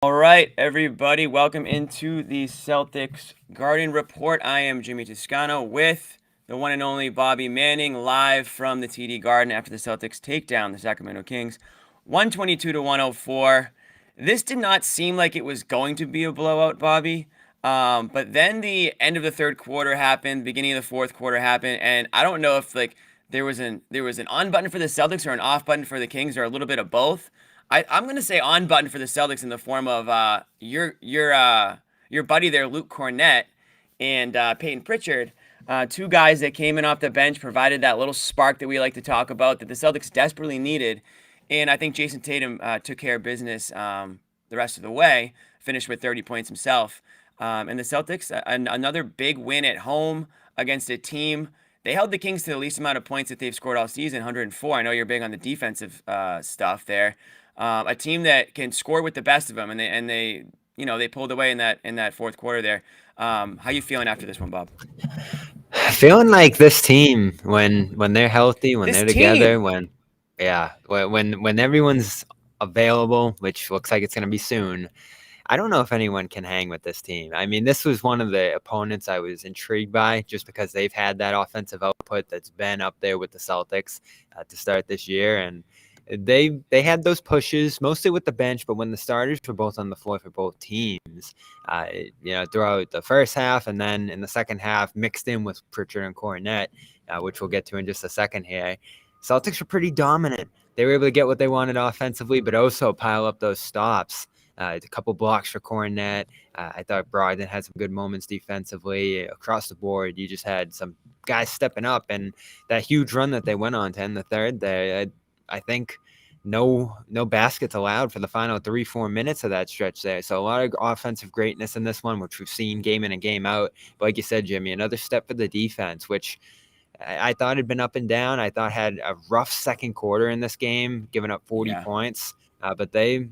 All right, everybody, welcome into the Celtics Garden Report. I am Jimmy Toscano with the one and only Bobby Manning, live from the TD Garden after the Celtics take down the Sacramento Kings 122 to 104. This did not seem like it was going to be a blowout, Bobby. But then the end of the third quarter happened, beginning of the fourth quarter happened, and I don't know if there was an on button for the Celtics or an off button for the Kings or a little bit of both. I'm gonna say on button for the Celtics in the form of your buddy there, Luke Cornett, and Peyton Pritchard, two guys that came in off the bench, provided that little spark that we like to talk about that the Celtics desperately needed, and I think Jayson Tatum took care of business the rest of the way, finished with 30 points himself, and the Celtics another big win at home against a team. They held the Kings to the least amount of points that they've scored all season, 104. I know you're big on the defensive stuff there. A team that can score with the best of them, and they pulled away in that fourth quarter there. How you feeling after this one, Bob? Feeling like this team when they're healthy, when This they're together, team. when everyone's available, which looks like it's going to be soon. I don't know if anyone can hang with this team. I mean, this was one of the opponents I was intrigued by just because they've had that offensive output that's been up there with the Celtics to start this year, and they had those pushes mostly with the bench, but when the starters were both on the floor for both teams, throughout the first half and then in the second half, mixed in with Pritchard and Cornett, which we'll get to in just a second here, Celtics were pretty dominant. They were able to get what they wanted offensively, but also pile up those stops. A couple blocks for Cornett. I thought Brogdon had some good moments defensively across the board. You just had some guys stepping up, and that huge run that they went on to end the third there. I think no baskets allowed for the final 3-4 minutes of that stretch there. So a lot of offensive greatness in this one, which we've seen game in and game out. But like you said, Jimmy, another step for the defense, which I thought had been up and down. I thought had a rough second quarter in this game, giving up 40 Yeah. points. But they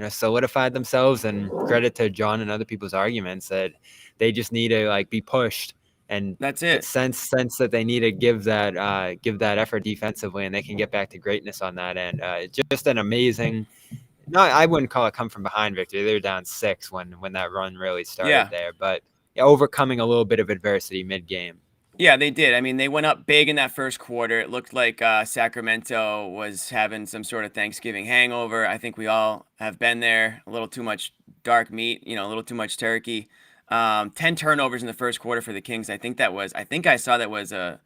solidified themselves, and credit to John and other people's arguments that they just need to be pushed and That's it. sense that they need to give that effort defensively, and they can get back to greatness on that end. Just an amazing. No, I wouldn't call it come from behind victory. They were down 6 when that run really started Yeah. there, but overcoming a little bit of adversity mid game. Yeah, they did. I mean, they went up big in that first quarter. It looked like Sacramento was having some sort of Thanksgiving hangover. I think we all have been there. A little too much dark meat, a little too much turkey. 10 turnovers in the first quarter for the Kings. I think I saw that was a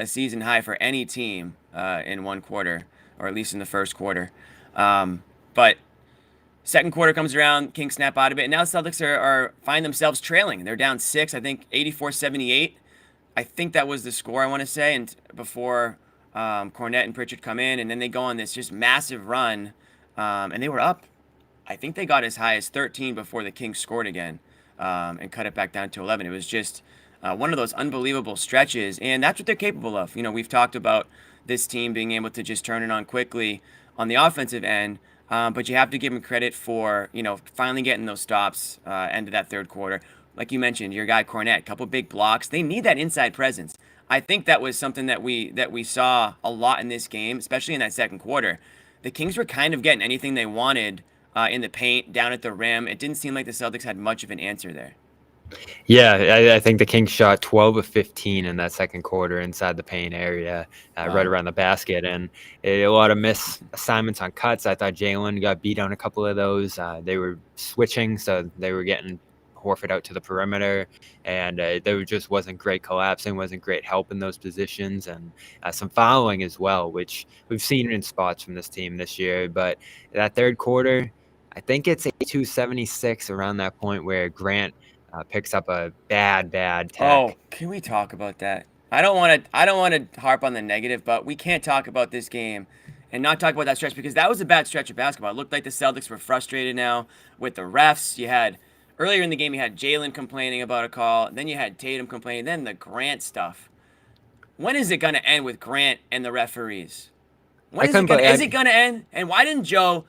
season high for any team in one quarter, or at least in the first quarter. But second quarter comes around, Kings snap out of it, and now the Celtics are find themselves trailing. They're down 6, I think 84-78. I think that was the score, I want to say, and before Cornett and Pritchard come in, and then they go on this just massive run, and they were up. I think they got as high as 13 before the Kings scored again, and cut it back down to 11. It was just one of those unbelievable stretches, and that's what they're capable of. We've talked about this team being able to just turn it on quickly on the offensive end, but you have to give them credit for finally getting those stops end of that third quarter. Like you mentioned, your guy Cornett, a couple big blocks. They need that inside presence. I think that was something that we saw a lot in this game, especially in that second quarter. The Kings were kind of getting anything they wanted in the paint, down at the rim. It didn't seem like the Celtics had much of an answer there. Yeah, I think the Kings shot 12 of 15 in that second quarter inside the paint area, Wow. right around the basket, and a lot of miss assignments on cuts. I thought Jaylen got beat on a couple of those. They were switching, so they were getting Horford out to the perimeter, and there just wasn't great collapsing, wasn't great help in those positions, and some fouling as well, which we've seen in spots from this team this year. But that third quarter, I think it's 82-76 around that point where Grant picks up a bad Oh, tech. can we talk about that? I don't want to harp on the negative, but we can't talk about this game and not talk about that stretch because that was a bad stretch of basketball. It looked like the Celtics were frustrated now with the refs. You had earlier in the game you had Jaylen complaining about a call, then you had Tatum complaining, then the Grant stuff. When is it gonna end with Grant and the referees? When I is it couldn't gonna is it believe. gonna end? And why didn't Joe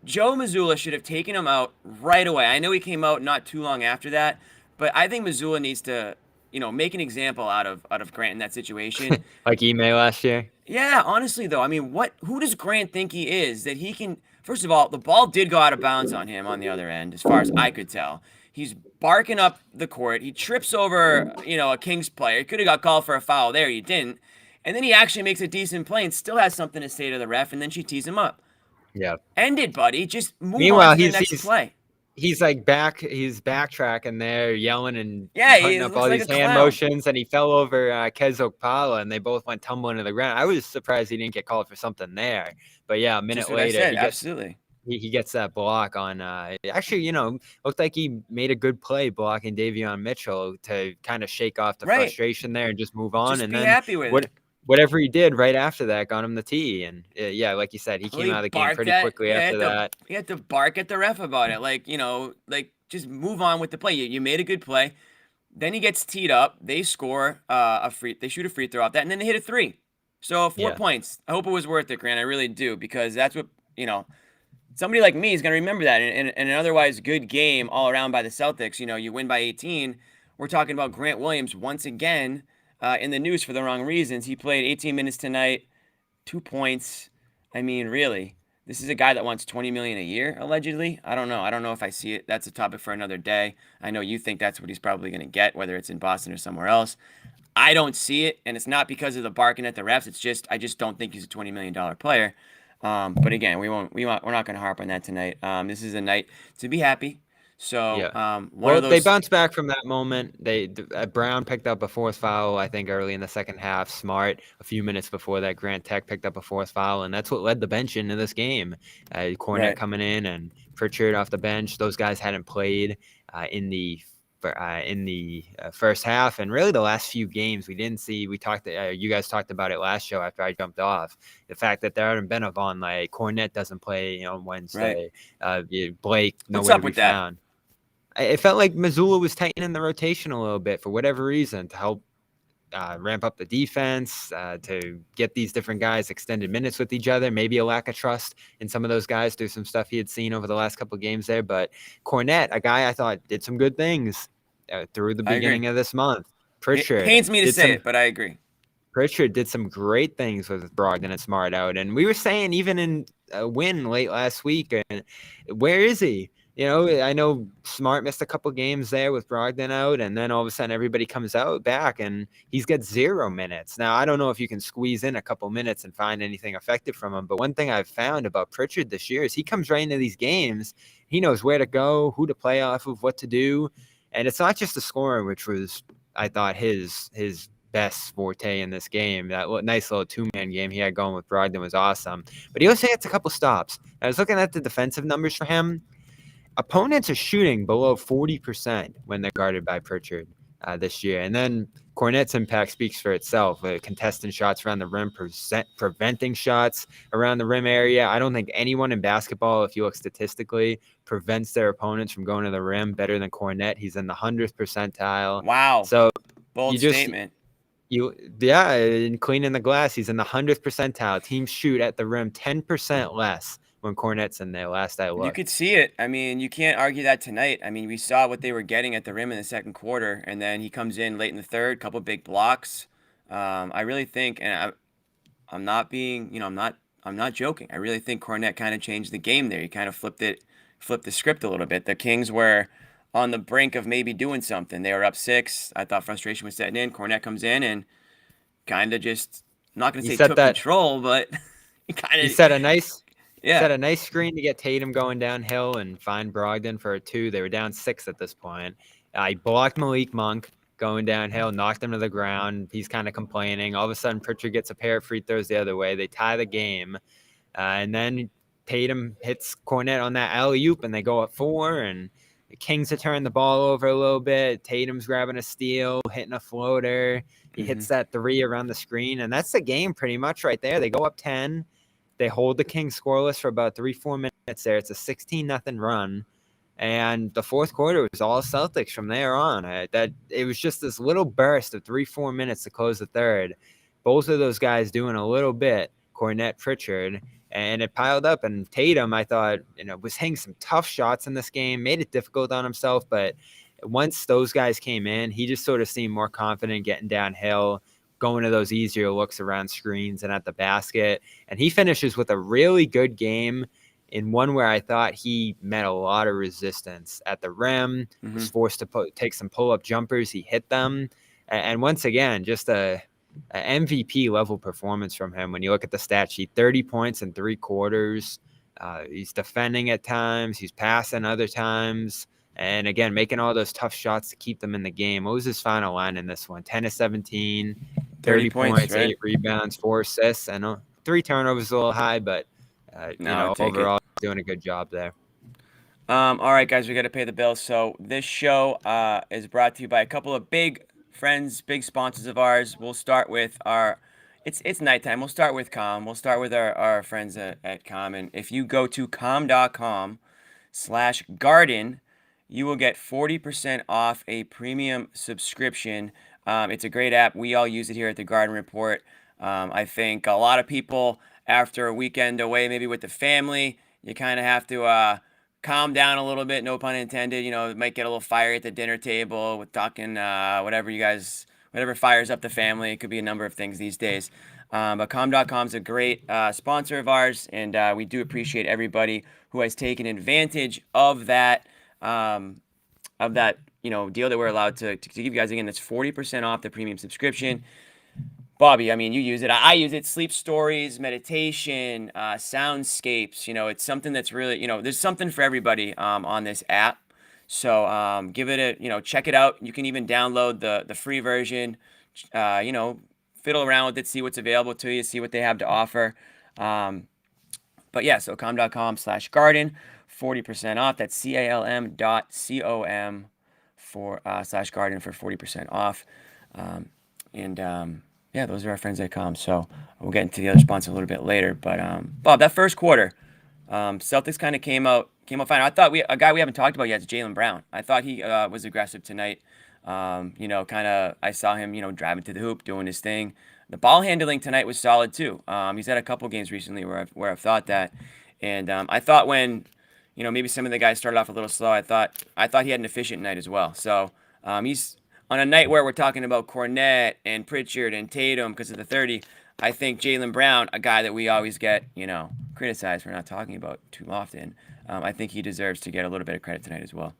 Mazzulla should have taken him out right away. I know he came out not too long after that, but I think Mazzulla needs to, make an example out of Grant in that situation. Like email last year. Yeah, honestly though, I mean, who does Grant think he is that he can First of all, the ball did go out of bounds on him on the other end, as far as I could tell. He's barking up the court. He trips over, a Kings player. He could have got called for a foul there. He didn't. And then he actually makes a decent play and still has something to say to the ref, and then she tees him up. Yeah. End it, buddy. Just move Meanwhile, on to the next play. He's he's backtracking there, yelling and putting up all these hand motions, and he fell over Kez Okpala, and they both went tumbling to the ground. I was surprised he didn't get called for something there. But yeah, a minute later, he gets that block on actually, looked like he made a good play blocking Davion Mitchell to kind of shake off the frustration there and just move on. Just and be then happy with it. Whatever he did right after that got him the tee. And yeah, like you said, he came out of the game pretty quickly after that. He had to bark at the ref about it. Just move on with the play. You made a good play. Then he gets teed up. They score they shoot a free throw off that, and then they hit a 3. So 4 points. I hope it was worth it, Grant. I really do, because that's what, somebody like me is going to remember that in an otherwise good game all around by the Celtics. You win by 18. We're talking about Grant Williams once again in the news for the wrong reasons. He played 18 minutes tonight, 2 points. I mean, really, this is a guy that wants $20 million a year, allegedly. I don't know. I don't know if I see it. That's a topic for another day. I know you think that's what he's probably going to get, whether it's in Boston or somewhere else. I don't see it, and it's not because of the barking at the refs. It's just I just don't think he's a $20 million player. But again, we're not going to harp on that tonight. This is a night to be happy. So they bounced back from that moment. Brown picked up a fourth foul, I think, early in the second half. Smart, a few minutes before that, Grant Tech picked up a fourth foul, and that's what led the bench into this game. Cornet coming in and Pritchard off the bench. Those guys hadn't played in the first half, and really the last few games we didn't see. We talked. You guys talked about it last show after I jumped off. The fact that there hadn't been a Von Lay, Cornet doesn't play on Wednesday. Blake nowhere to be found. It felt like Missoula was tightening the rotation a little bit for whatever reason to help ramp up the defense, to get these different guys extended minutes with each other. Maybe a lack of trust in some of those guys through some stuff he had seen over the last couple of games there. But Cornet, a guy I thought did some good things through the beginning of this month. Pritchard, it pains me to say it, but I agree. Pritchard did some great things with Brogdon and Smart out. And we were saying even in a win late last week, and where is he? I know Smart missed a couple games there with Brogdon out, and then all of a sudden everybody comes out back, and he's got 0 minutes. Now, I don't know if you can squeeze in a couple minutes and find anything effective from him, but one thing I've found about Pritchard this year is he comes right into these games. He knows where to go, who to play off of, what to do, and it's not just the scoring, which was, I thought, his best forte in this game. That nice little 2-man game he had going with Brogdon was awesome, but he also gets a couple stops. I was looking at the defensive numbers for him. Opponents are shooting below 40% when they're guarded by Pritchard this year. And then Cornet's impact speaks for itself. Contesting shots around the rim, preventing shots around the rim area. I don't think anyone in basketball, if you look statistically, prevents their opponents from going to the rim better than Cornet. He's in the 100th percentile. Wow. So bold statement. In cleaning the glass, he's in the 100th percentile. Teams shoot at the rim 10% less when Cornet's in there. Last I looked, you could see it. I mean, you can't argue that tonight. I mean, we saw what they were getting at the rim in the second quarter, and then he comes in late in the third, couple big blocks. I really think, and I'm not being, I'm not joking. I really think Cornet kind of changed the game there. He kind of flipped the script a little bit. The Kings were on the brink of maybe doing something. They were up 6. I thought frustration was setting in. Cornet comes in and kind of just, I'm not going to say took control, but he set a nice. Set a nice screen to get Tatum going downhill and find Brogdon for a 2. They were down 6 at this point. He blocked Malik Monk going downhill, knocked him to the ground. He's kind of complaining. All of a sudden, Pritchard gets a pair of free throws the other way. They tie the game. And then Tatum hits Cornet on that alley-oop, and they go up 4. And the Kings are turning the ball over a little bit. Tatum's grabbing a steal, hitting a floater. He hits that 3 around the screen. And that's the game pretty much right there. They go up 10. They hold the Kings scoreless for about 3-4 minutes there. It's a 16-0 run. And the fourth quarter was all Celtics from there on. It was just this little burst of 3-4 minutes to close the third. Both of those guys doing a little bit, Cornet, Pritchard, and it piled up. And Tatum, I thought, was hitting some tough shots in this game, made it difficult on himself. But once those guys came in, he just sort of seemed more confident getting downhill, going to those easier looks around screens and at the basket. And he finishes with a really good game. in one where I thought he met a lot of resistance at the rim, was forced to take some pull-up jumpers. He hit them. And once again, just a MVP level performance from him. When you look at the stat sheet, 30 points in 3 quarters. He's defending at times. He's passing other times. And again, making all those tough shots to keep them in the game. What was his final line in this one? 10 of 17, 30 points, right? 8 rebounds, 4 assists. I know 3 turnovers is a little high, but overall, doing a good job there. All right, guys, we got to pay the bills. So this show is brought to you by a couple of big friends, big sponsors of ours. We'll start with it's nighttime. We'll start with Calm. We'll start with our friends at Calm. And if you go to calm.com/garden, you will get 40% off a premium subscription. It's a great app. We all use it here at the Garden Report. I think a lot of people, after a weekend away, maybe with the family, you kind of have to calm down a little bit, no pun intended. It might get a little fiery at the dinner table with talking whatever fires up the family. It could be a number of things these days. But calm.com is a great sponsor of ours, and we do appreciate everybody who has taken advantage of that deal that we're allowed to give you guys. Again, that's 40% off the premium subscription. Bobby, I mean, you use it. I use it. Sleep stories, meditation, soundscapes. It's something that's really, there's something for everybody on this app. So give it a, check it out. You can even download the free version, fiddle around with it, see what's available to you, see what they have to offer. But yeah, so calm.com/garden, 40% off. That's calm.com /garden for 40% off. Yeah, those are our friends at Calm. So we'll get into the other sponsor a little bit later. But Bob, that first quarter, Celtics kind of came out fine. I thought a guy we haven't talked about yet is Jaylen Brown. I thought he was aggressive tonight. I saw him, driving to the hoop, doing his thing. The ball handling tonight was solid too. He's had a couple games recently where I've thought that, and I thought when, maybe some of the guys started off a little slow, I thought he had an efficient night as well. So he's on a night where we're talking about Cornette and Pritchard and Tatum because of the 30. I think Jaylen Brown, a guy that we always get, criticized for not talking about too often, I think he deserves to get a little bit of credit tonight as well.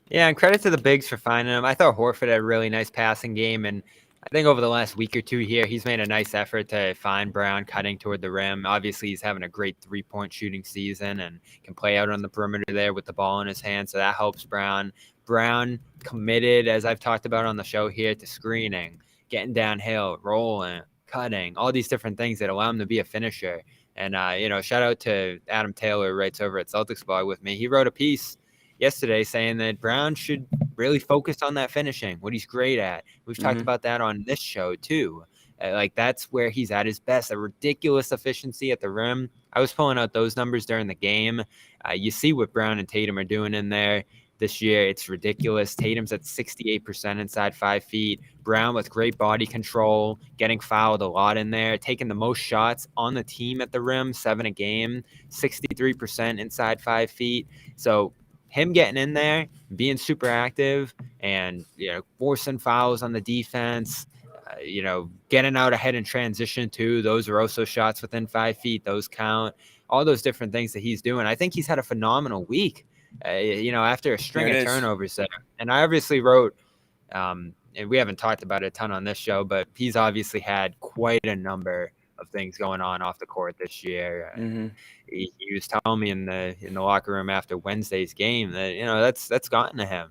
Yeah, and credit to the bigs for finding him. I thought Horford had a really nice passing game, and I think over the last week or two here, he's made a nice effort to find Brown cutting toward the rim. Obviously, he's having a great three-point shooting season and can play out on the perimeter there with the ball in his hand, so that helps Brown. Brown committed, as I've talked about on the show here, to screening, getting downhill, rolling, cutting, all these different things that allow him to be a finisher. And, shout out to Adam Taylor, who writes over at Celtics Blog with me. He wrote a piece yesterday saying that Brown should really focus on that finishing, what he's great at. We've talked about that on this show too. That's where he's at his best, a ridiculous efficiency at the rim. I was pulling out those numbers during the game. You see what Brown and Tatum are doing in there this year. It's ridiculous. Tatum's at 68% inside 5 feet. Brown with great body control, getting fouled a lot in there, taking the most shots on the team at the rim, 7 a game, 63% inside 5 feet. So him getting in there, being super active, and forcing fouls on the defense, getting out ahead in transition too. Those are also shots within 5 feet. Those count. All those different things that he's doing. I think he's had a phenomenal week. After a string of turnovers there. And I obviously wrote, and we haven't talked about it a ton on this show, but he's obviously had quite a number of things going on off the court this year. He was telling me in the locker room after Wednesday's game that that's gotten to him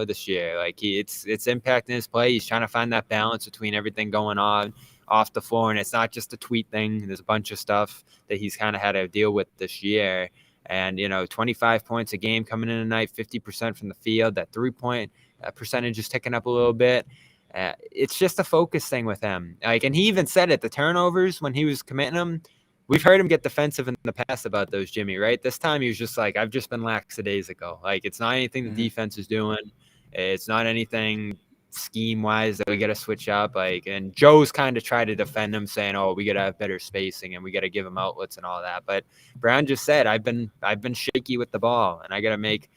this year. Like it's impacting his play. He's trying to find that balance between everything going on off the floor, and it's not just a tweet thing. There's a bunch of stuff that he's kind of had to deal with this year. And 25 points a game coming in tonight, 50% from the field. That 3-point percentage is ticking up a little bit. It's just a focus thing with him. And he even said it, the turnovers when he was committing them. We've heard him get defensive in the past about those, Jimmy, right? This time he was just like, I've just been lackadaisical. It's not anything the defense is doing. It's not anything scheme-wise that we got to switch up. And Joe's kind of tried to defend him, saying, "Oh, we got to have better spacing and we got to give him outlets and all that." But Brown just said, "I've been shaky with the ball, and I got to make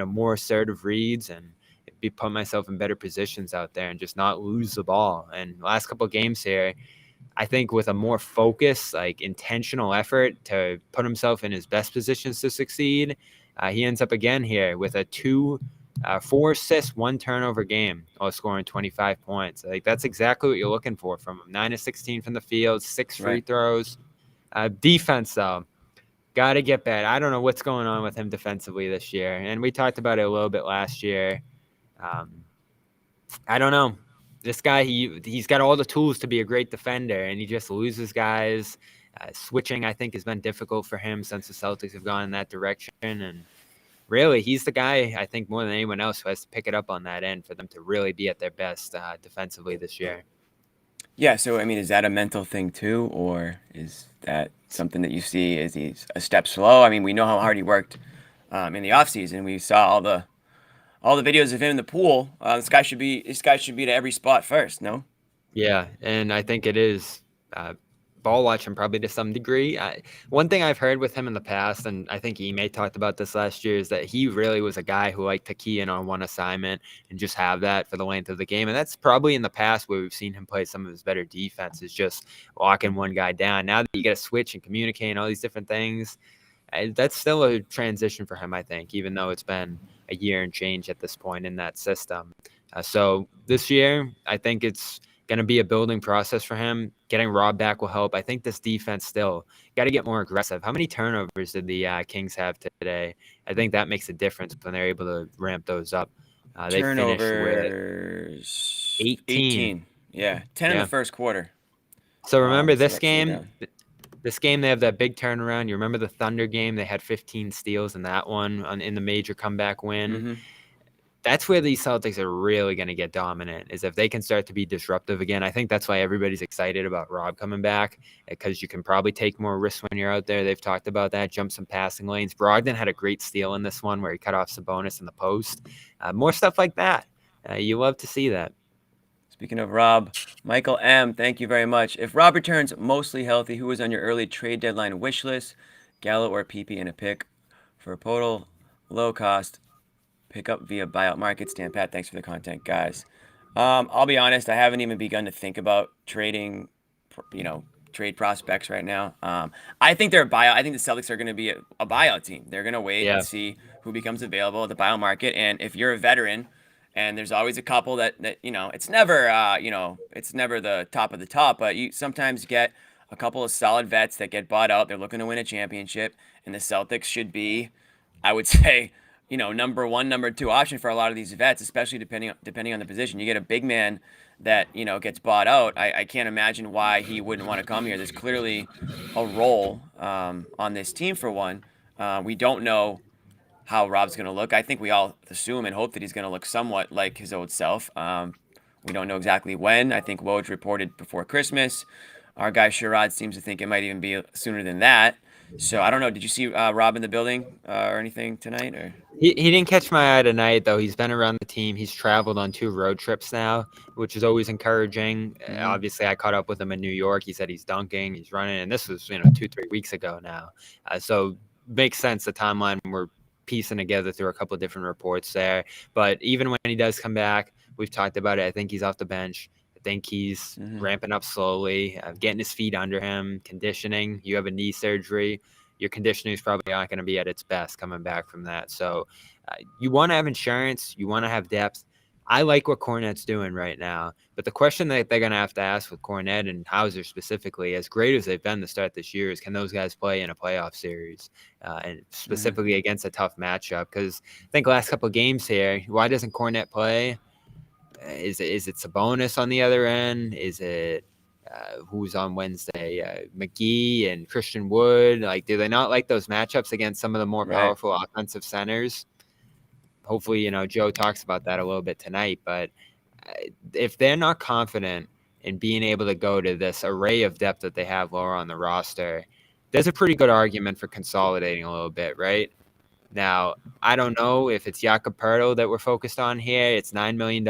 more assertive reads and put myself in better positions out there and just not lose the ball." And last couple of games here, I think with a more focused, like intentional effort to put himself in his best positions to succeed, he ends up again here with a 4 assists, 1 turnover game, while scoring 25 points. Like that's exactly what you're looking for from him. 9 of 16 from the field, 6 free throws. Defense though, got to get better. I don't know what's going on with him defensively this year, and we talked about it a little bit last year. I don't know. This guy, he's got all the tools to be a great defender, and he just loses guys. Switching, I think, has been difficult for him since the Celtics have gone in that direction. And really, he's the guy, I think, more than anyone else who has to pick it up on that end for them to really be at their best defensively this year. Yeah, so I mean, is that a mental thing too, or is that something that you see as he's a step slow? I mean, we know how hard he worked in the offseason. We saw all the videos of him in the pool. This guy should be to every spot first. No. Yeah, and I think it is ball watching probably to some degree. One thing I've heard with him in the past, and I think Ime talked about this last year, is that he really was a guy who liked to key in on one assignment and just have that for the length of the game. And that's probably in the past where we've seen him play some of his better defense, is just locking one guy down. Now that you get to switch and communicate and all these different things, that's still a transition for him, I think, even though it's been a year and change at this point in that system. So this year, I think it's going to be a building process for him. Getting Rob back will help. I think this defense still got to get more aggressive. How many turnovers did the Kings have today? I think that makes a difference when they're able to ramp those up. They Turnovers. finished with 18. Yeah, 10 in the first quarter. So remember this game? This game, they have that big turnaround. You remember the Thunder game? They had 15 steals in that one in the major comeback win. Mm-hmm. That's where these Celtics are really going to get dominant, is if they can start to be disruptive again. I think that's why everybody's excited about Rob coming back, because you can probably take more risks when you're out there. They've talked about that, jump some passing lanes. Brogdon had a great steal in this one where he cut off Sabonis in the post. More stuff like that. You love to see that. Speaking of Rob, Michael M., thank you very much. If Rob returns mostly healthy, who is on your early trade deadline wish list? Gallo or PP in a pick for a total low cost pick up via buyout market. Stan Pat, thanks for the content, guys. I'll be honest, I haven't even begun to think about trading, trade prospects right now. I think they're a buyout. I think the Celtics are going to be a buyout team. They're going to wait and see who becomes available at the buyout market. And if you're a veteran, and there's always a couple that it's never it's never the top of the top, but you sometimes get a couple of solid vets that get bought out. They're looking to win a championship, and the Celtics should be, I would say, number one, number two option for a lot of these vets, especially depending on the position. You get a big man that gets bought out. I can't imagine why he wouldn't want to come here. There's clearly a role on this team for one. We don't know how Rob's going to look. I think we all assume and hope that he's going to look somewhat like his old self. We don't know exactly when. I think Woj reported before Christmas. Our guy Sherrod seems to think it might even be sooner than that. So I don't know. Did you see Rob in the building or anything tonight? Or he didn't catch my eye tonight, though. He's been around the team. He's traveled on 2 road trips now, which is always encouraging. Mm-hmm. Obviously, I caught up with him in New York. He said he's dunking, he's running, and this was 2-3 weeks ago now. So makes sense, the timeline we're piecing together through a couple of different reports there. But even when he does come back, we've talked about it. I think he's off the bench. I think he's ramping up slowly, getting his feet under him, conditioning. You have a knee surgery. Your conditioning is probably not going to be at its best coming back from that. So you want to have insurance. You want to have depth. I like what Cornette's doing right now. But the question that they're going to have to ask with Cornette and Hauser specifically, as great as they've been to start this year, is can those guys play in a playoff series and specifically against a tough matchup? Because I think last couple of games here, why doesn't Cornette play? Is it Sabonis on the other end? Is it who's on Wednesday? McGee and Christian Wood? Like, do they not like those matchups against some of the more powerful offensive centers? Hopefully, Joe talks about that a little bit tonight. But if they're not confident in being able to go to this array of depth that they have lower on the roster, there's a pretty good argument for consolidating a little bit, right? Now, I don't know if it's Jakob Poeltl that we're focused on here. It's $9 million.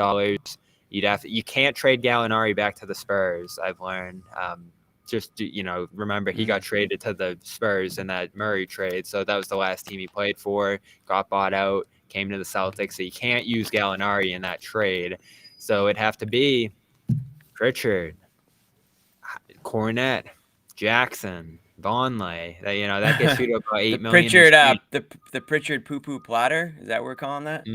You can't trade Gallinari back to the Spurs, I've learned. Remember, he got traded to the Spurs in that Murray trade. So that was the last team he played for, got bought out, came to the Celtics. So you can't use Gallinari in that trade. So it'd have to be Pritchard, Cornette, Jackson, Vonleh. That gets you to about The 8 million. Pritchard, the Pritchard poo-poo platter. Is that what we're calling that?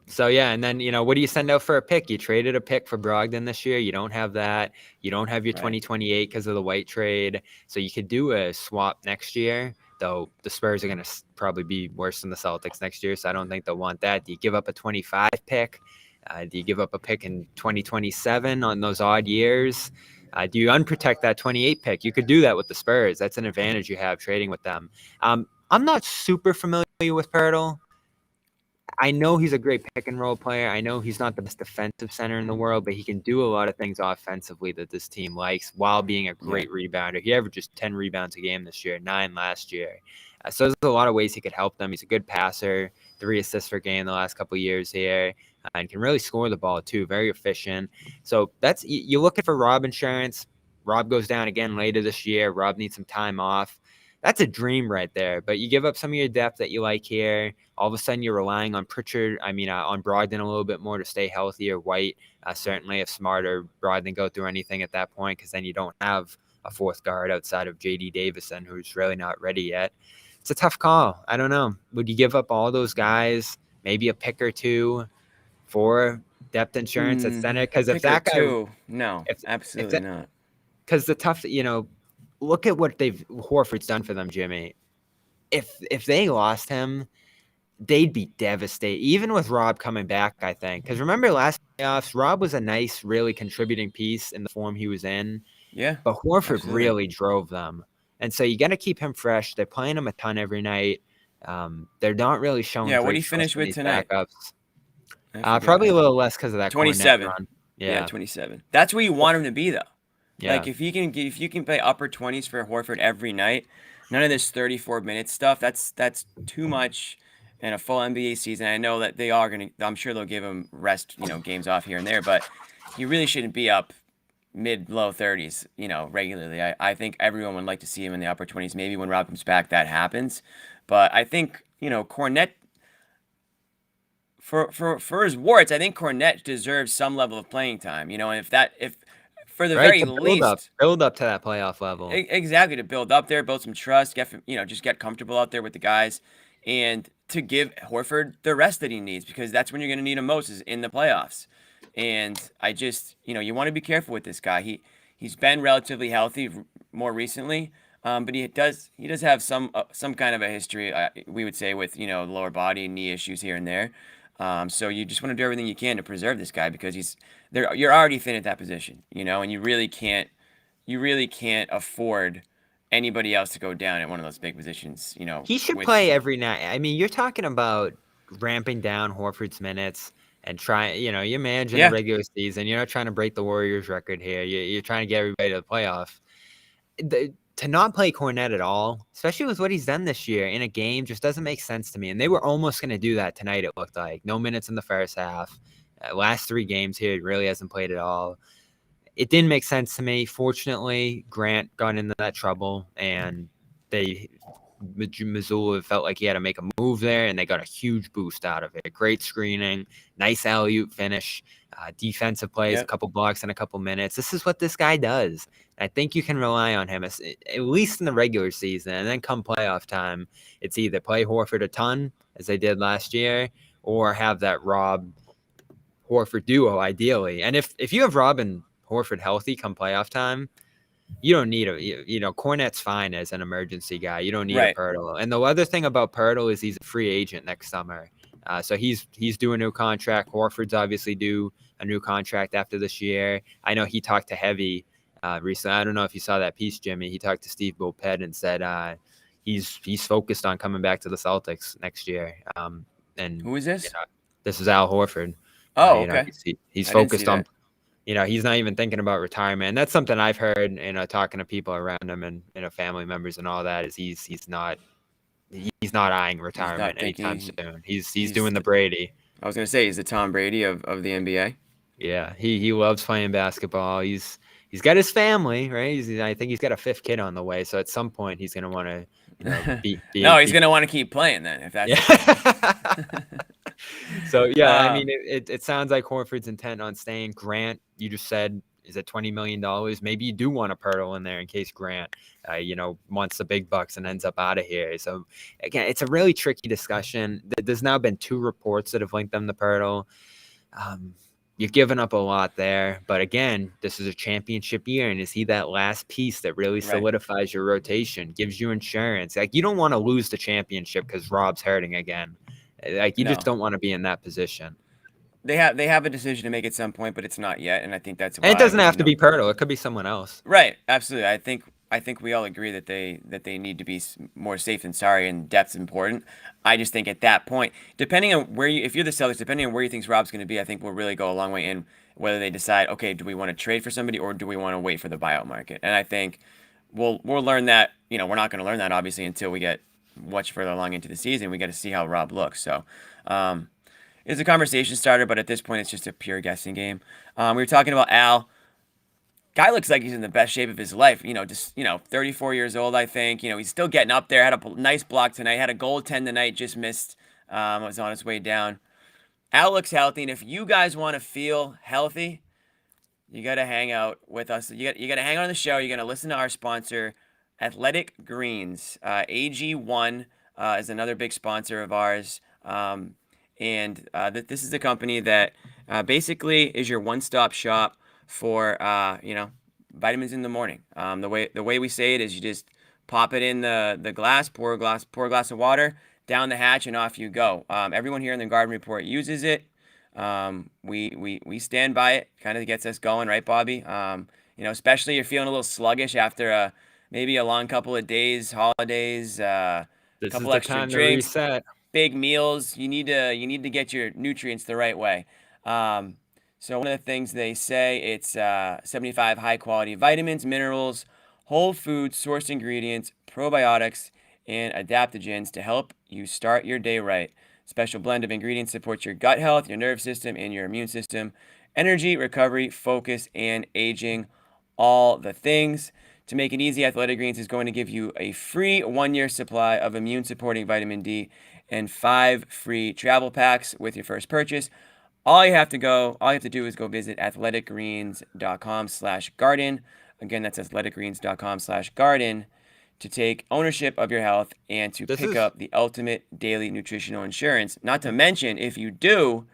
So yeah, and then what do you send out for a pick? You traded a pick for Brogdon this year. You don't have that. You don't have your 2028 because of the White trade. So you could do a swap next year. Though the Spurs are going to probably be worse than the Celtics next year, so I don't think they'll want that. Do you give up a 25 pick? Do you give up a pick in 2027 on those odd years? Do you unprotect that 28 pick? You could do that with the Spurs. That's an advantage you have trading with them. I'm not super familiar with Pirtle. I know he's a great pick and roll player. I know he's not the best defensive center in the world, but he can do a lot of things offensively that this team likes while being a great rebounder. He averages 10 rebounds a game this year, 9 last year. So there's a lot of ways he could help them. He's a good passer, 3 assists per game the last couple of years here, and can really score the ball too, very efficient. So that's you're looking for Rob insurance. Rob goes down again later this year. Rob needs some time off. That's a dream right there. But you give up some of your depth that you like here. All of a sudden, you're relying on on Brogdon a little bit more to stay healthy, or White. Certainly, if Smart or Brogdon go through anything at that point, because then you don't have a fourth guard outside of J.D. Davison, who's really not ready yet. It's a tough call. I don't know. Would you give up all those guys, maybe a pick or two for depth insurance at center? Because if that guy, no, absolutely not. Because the tough, look at what Horford's done for them, Jimmy. If they lost him, they'd be devastated. Even with Rob coming back, I think. Because remember last playoffs, Rob was a nice, really contributing piece in the form he was in. Yeah. But Horford really drove them. And so you got to keep him fresh. They're playing him a ton every night. They're not really showing. Yeah, what did he finish with tonight? Probably a little less because of that 27. Run. Yeah, 27. That's where you want him to be, though. Yeah. Like if you can play upper 20s for Horford every night, none of this 34-minute stuff. That's too much in a full NBA season. I know that they are I'm sure they'll give him rest, games off here and there, but he really shouldn't be up mid-low 30s, regularly. I think everyone would like to see him in the upper 20s. Maybe when Rob comes back, that happens. But I think, Kornet, for his warts, I think Kornet deserves some level of playing time. And if for the very least, build up to that playoff level. Exactly, to build up there, build some trust, just get comfortable out there with the guys, and to give Horford the rest that he needs, because that's when you're going to need him most, is in the playoffs. And I just, you want to be careful with this guy. He's been relatively healthy more recently, but he does have some kind of a history, we would say, with lower body and knee issues here and there. So you just want to do everything you can to preserve this guy, because you're already thin at that position, and you really can't afford anybody else to go down at one of those big positions, He should play every night. I mean, you're talking about ramping down Horford's minutes and trying, you imagine the regular season. You're not trying to break the Warriors record here. You're trying to get everybody to the playoff. To not play Kornet at all, especially with what he's done this year in a game, just doesn't make sense to me. And they were almost going to do that tonight, it looked like. No minutes in the first half. Last 3 games here, he really hasn't played at all. It didn't make sense to me. Fortunately, Grant got into that trouble, and Missoula felt like he had to make a move there, and they got a huge boost out of it. Great screening, nice alley-oop finish, defensive plays, a couple blocks in a couple minutes. This is what this guy does. I think you can rely on him, at least in the regular season, and then come playoff time, it's either play Horford a ton, as they did last year, or have that Rob-Horford duo, ideally. And if you have Rob and Horford healthy come playoff time, you don't need Kornet's fine as an emergency guy. You don't need a Pirtle. And the other thing about Pirtle is he's a free agent next summer. So he's due a new contract. Horford's obviously due a new contract after this year. I know he talked to Heavy recently. I don't know if you saw that piece, Jimmy. He talked to Steve Bulpett and said he's focused on coming back to the Celtics next year. And who is this? This is Al Horford. Oh, okay. He's focused on. He's not even thinking about retirement. And that's something I've heard, talking to people around him and, family members and all that, is he's not eyeing retirement anytime soon. He's doing the Brady. I was going to say, he's the Tom Brady of the NBA. Yeah. He loves playing basketball. He's got his family, right? I think he's got a 5th kid on the way. So at some point he's going to want to, be no, he's going to want to keep playing then, if that's So, yeah, I mean, it sounds like Horford's intent on staying. Grant, you just said, is it $20 million? Maybe you do want a Pirtle in there in case Grant, wants the big bucks and ends up out of here. So again, it's a really tricky discussion. There's now been 2 reports that have linked them to Pirtle. You're giving up a lot there, but again, this is a championship year, and is he that last piece that really solidifies your rotation, gives you insurance? Like, you don't want to lose the championship because Rob's hurting again. Like, you just don't want to be in that position. They have a decision to make at some point, but it's not yet, and I think that's why. And it doesn't have to be Pirtle; it could be someone else. Right, absolutely. I think we all agree that they need to be more safe than sorry, and depth's important. I just think at that point, depending on if you're the Celtics, depending on where you think Rob's going to be, I think we'll really go a long way in whether they decide, okay, do we want to trade for somebody or do we want to wait for the buyout market? And I think we'll learn that. We're not going to learn that obviously until we get much further along into the season. We got to see how Rob looks. So. It's a conversation starter, but at this point, it's just a pure guessing game. We were talking about Al. Guy looks like he's in the best shape of his life. 34 years old, I think. He's still getting up there. Had a nice block tonight. Had a goaltend tonight. Just missed. Was on his way down. Al looks healthy, and if you guys want to feel healthy, you got to hang out with us. You got to hang out on the show. You're going to listen to our sponsor, Athletic Greens. AG1 is another big sponsor of ours. And this is a company that basically is your one-stop shop for vitamins in the morning. The way we say it is you just pop it in the glass, pour a glass of water, down the hatch, and off you go. Everyone here in the Garden Report uses it. We stand by it. Kind of gets us going, right, Bobby? Especially you're feeling a little sluggish after maybe a long couple of days, holidays, a couple extra drinks. Big meals, you need to get your nutrients the right way. So one of the things they say, it's 75 high quality vitamins, minerals, whole food sourced ingredients, probiotics, and adaptogens to help you start your day right. Special blend of ingredients supports your gut health, your nerve system, and your immune system, energy, recovery, focus, and aging, all the things. To make it easy, Athletic Greens is going to give you a free 1-year supply of immune supporting vitamin D and 5 free travel packs with your first purchase. All you have to do is go visit athleticgreens.com/garden. Again, that's athleticgreens.com/garden to take ownership of your health and to pick up the ultimate daily nutritional insurance. Not to mention, if you do,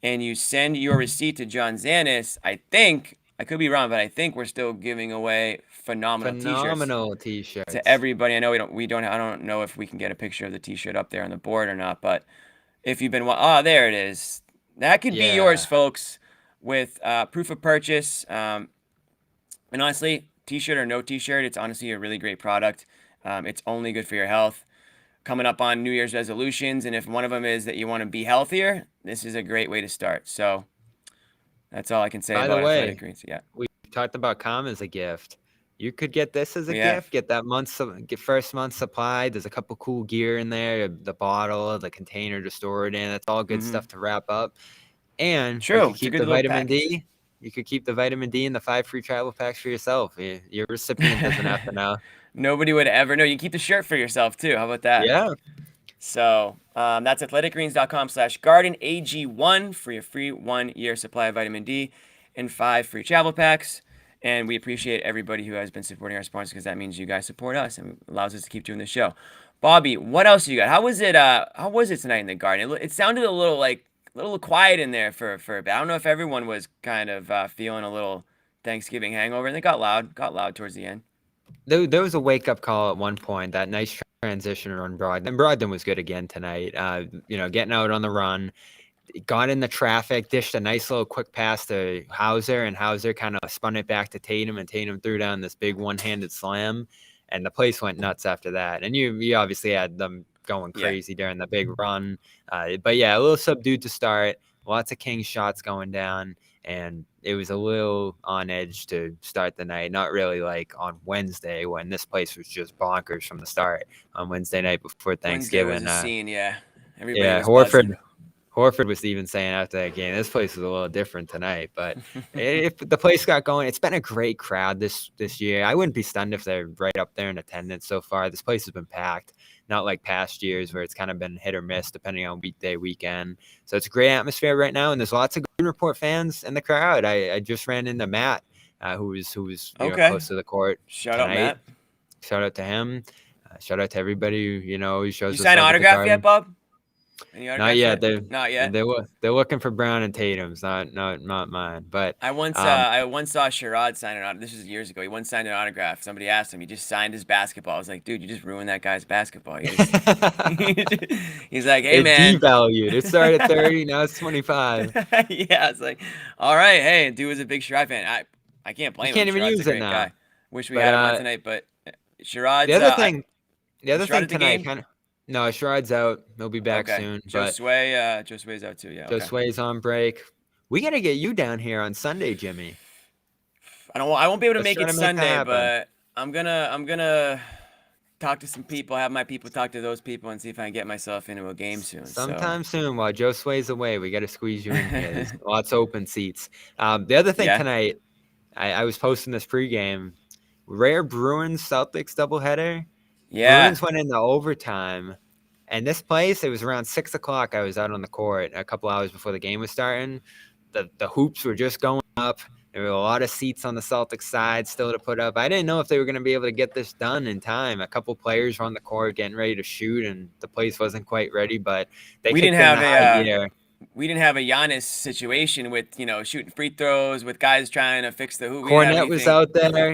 and you send your receipt to John Zanis, I think, I could be wrong, but I think we're still giving away phenomenal t-shirts to everybody. I know I don't know if we can get a picture of the t-shirt up there on the board or not, but if you've been, there it is. That could be yours, folks, with proof of purchase. And honestly, t-shirt or no t-shirt, it's honestly a really great product. It's only good for your health. Coming up on New Year's resolutions, and if one of them is that you want to be healthier, this is a great way to start. So that's all I can say about Athletic Greens. Yeah, we talked about calm as a gift. You could get this as a gift. Get that first month's supply. There's a couple cool gear in there. The bottle, the container to store it in. That's all good stuff to wrap up. And you could keep the vitamin D. You could keep the vitamin D and the 5 free travel packs for yourself. Your recipient doesn't have to know. Nobody would ever know. You keep the shirt for yourself too. How about that? Yeah. So that's athleticgreens.com/garden AG1 for your free 1-year supply of vitamin D and 5 free travel packs. And we appreciate everybody who has been supporting our sponsors because that means you guys support us and allows us to keep doing the show. Bobby, what else you got? How was it? How was it tonight in the Garden? It sounded a little quiet in there for a bit. I don't know if everyone was kind of feeling a little Thanksgiving hangover, and it got loud towards the end. There was a wake-up call at one point, that nice transition on Brogdon. And Brogdon was good again tonight, getting out on the run, got in the traffic, dished a nice little quick pass to Hauser, and Hauser kind of spun it back to Tatum, and Tatum threw down this big one-handed slam, and the place went nuts after that. And you obviously had them going crazy during the big run. But yeah, a little subdued to start, lots of Kings shots going down, and it was a little on edge to start the night. Not really like on Wednesday when this place was just bonkers from the start on Wednesday night before Thanksgiving. Wednesday was a scene, Everybody was Horford was even saying after that game, this place was a little different tonight. But if the place got going, it's been a great crowd this year. I wouldn't be stunned if they're right up there in attendance so far. This place has been packed. Not like past years where it's kind of been hit or miss depending on weekday, weekend. So it's a great atmosphere right now, and there's lots of Garden Report fans in the crowd. I just ran into Matt who was Okay. close to the court Shout out, tonight. Matt. Shout out to him. Shout out to everybody who always You shows us sign an love at the autograph yet, Garden. Bob? Any Not autographs yet. yet? Not yet. They're looking for Brown and Tatum's, not mine. But I once saw Sherrod sign an autograph. This was years ago. He once signed an autograph. Somebody asked him. He just signed his basketball. I was like, dude, you just ruined that guy's basketball. You just, he's like, hey it man. devalued. It started at 30, now it's 25. Yeah, it's like, all right, hey, dude was a big Sherrod fan. I can't You blame him. can't even Sherrod's a use it great now. guy. Wish we But had him on tonight, but the Sherrod's other thing, Sherrod at the tonight, game. no, Sherrod's out. He'll be back Okay, soon. Joe But Sway, Joe Sway's out too. Yeah, okay. Josue's on break. We got to get you down here on Sunday, Jimmy. I won't be able to Let's make try it to make that Sunday, happen. but I'm gonna talk to some people, have my people talk to those people, and see if I can get myself into a game soon. Sometime soon, while Josue's away, we got to squeeze you in here. There's lots of open seats. The other thing Yeah. tonight, I was posting this pregame. Rare Bruins Celtics doubleheader. Yeah. Bruins went into overtime, and this place, it was around 6 o'clock. I was out on the court a couple hours before the game was starting. The hoops were just going up. There were a lot of seats on the Celtics side still to put up. I didn't know if they were going to be able to get this done in time. A couple players were on the court getting ready to shoot, and the place wasn't quite ready, but they We kicked didn't in have the high gear. we didn't have a Giannis situation with shooting free throws with guys trying to fix the hoop. We didn't have Cornette was anything. out there.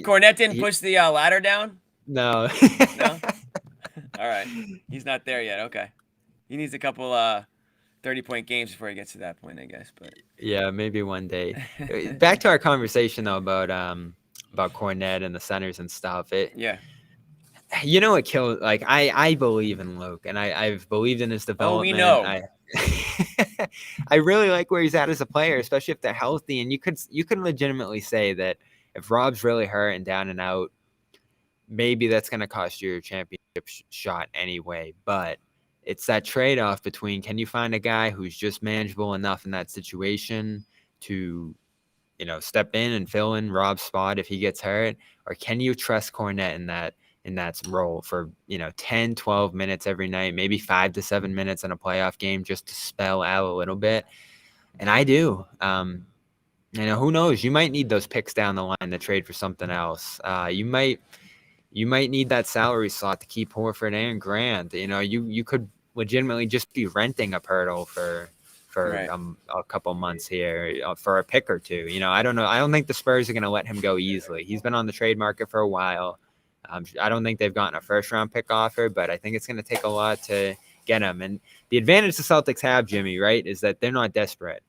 Cornette didn't push the ladder down. No. No. All right, he's not there yet. Okay, he needs a couple 30-point games before he gets to that point, I guess. But Yeah, maybe one day. Back to our conversation though about Cornette and the centers and stuff. Yeah. It killed. Like I believe in Luke, and I've believed in his development. we know. I really like where he's at as a player, especially if they're healthy. And you could legitimately say that if Rob's really hurt and down and out, maybe that's going to cost you your championship shot anyway. But it's that trade-off between, can you find a guy who's just manageable enough in that situation to, step in and fill in Rob's spot if he gets hurt, or can you trust Cornette in that role for 10, 12 minutes every night, maybe 5 to 7 minutes in a playoff game, just to spell out a little bit? And I do. Who knows? You might need those picks down the line to trade for something else. You might need that salary slot to keep Horford and Grant. You could legitimately just be renting a Pirtle for Right. A couple months here for a pick or two. I don't know. I don't think the Spurs are going to let him go easily. He's been on the trade market for a while. I don't think they've gotten a first-round pick offer, but I think it's going to take a lot to get him. And the advantage the Celtics have, Jimmy, right, is that they're not desperate.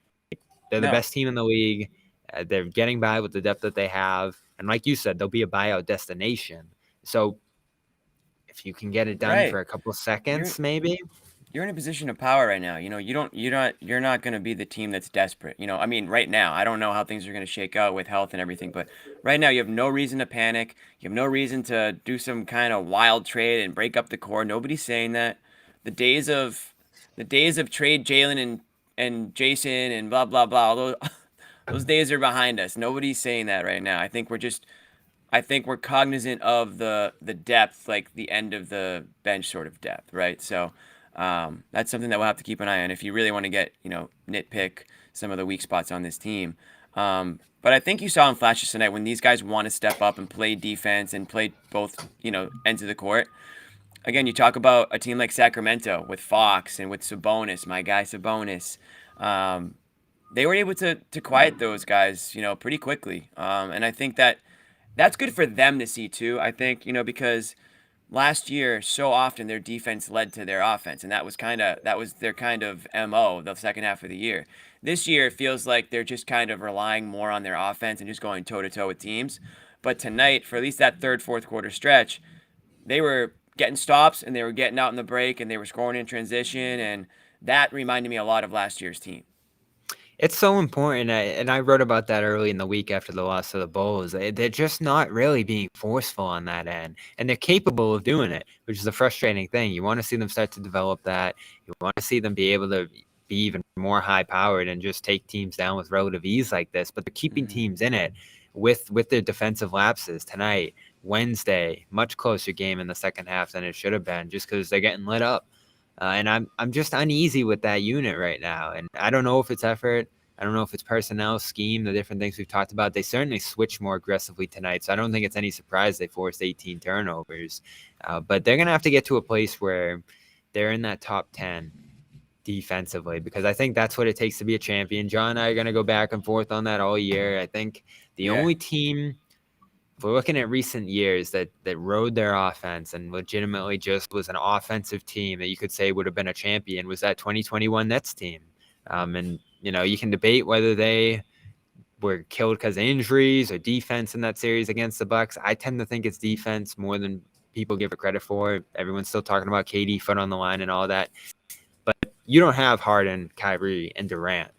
They're the best team in the league. They're getting by with the depth that they have. And like you said, they'll be a buyout destination. So if you can get it done for a couple of seconds, maybe. You're in a position of power right now. You're not going to be the team that's desperate. I mean, right now, I don't know how things are going to shake out with health and everything, but right now you have no reason to panic. You have no reason to do some kind of wild trade and break up the core. Nobody's saying that. The days of trade Jaylen and Jayson and blah blah blah, all those days are behind us. Nobody's saying that right now. I think we're cognizant of the depth, like the end of the bench sort of depth, right? So that's something that we'll have to keep an eye on if you really want to get, nitpick some of the weak spots on this team. But I think you saw in flashes tonight when these guys want to step up and play defense and play both, ends of the court. Again, you talk about a team like Sacramento with Fox and with Sabonis, my guy Sabonis. They were able to quiet those guys, pretty quickly. And I think that's good for them to see too. I think, because last year, so often their defense led to their offense, and that was their kind of MO the second half of the year. This year, it feels like they're just kind of relying more on their offense and just going toe-to-toe with teams. But tonight, for at least that third, fourth quarter stretch, they were getting stops, and they were getting out in the break, and they were scoring in transition, and that reminded me a lot of last year's team. It's so important, and I wrote about that early in the week after the loss to the Bulls. They're just not really being forceful on that end, and they're capable of doing it, which is a frustrating thing. You want to see them start to develop that. You want to see them be able to be even more high-powered and just take teams down with relative ease like this, but they're keeping teams in it with their defensive lapses tonight. Wednesday, much closer game in the second half than it should have been, just because they're getting lit up. And I'm just uneasy with that unit right now. And I don't know if it's effort. I don't know if it's personnel, scheme, the different things we've talked about. They certainly switched more aggressively tonight, so I don't think it's any surprise they forced 18 turnovers. But they're going to have to get to a place where they're in that top 10 defensively, because I think that's what it takes to be a champion. John and I are going to go back and forth on that all year. I think the only team, if we're looking at recent years, that rode their offense and legitimately just was an offensive team that you could say would have been a champion, was that 2021 Nets team. And, you can debate whether they were killed because of injuries or defense in that series against the Bucks. I tend to think it's defense more than people give it credit for. Everyone's still talking about KD, foot on the line and all that. But you don't have Harden, Kyrie, and Durant.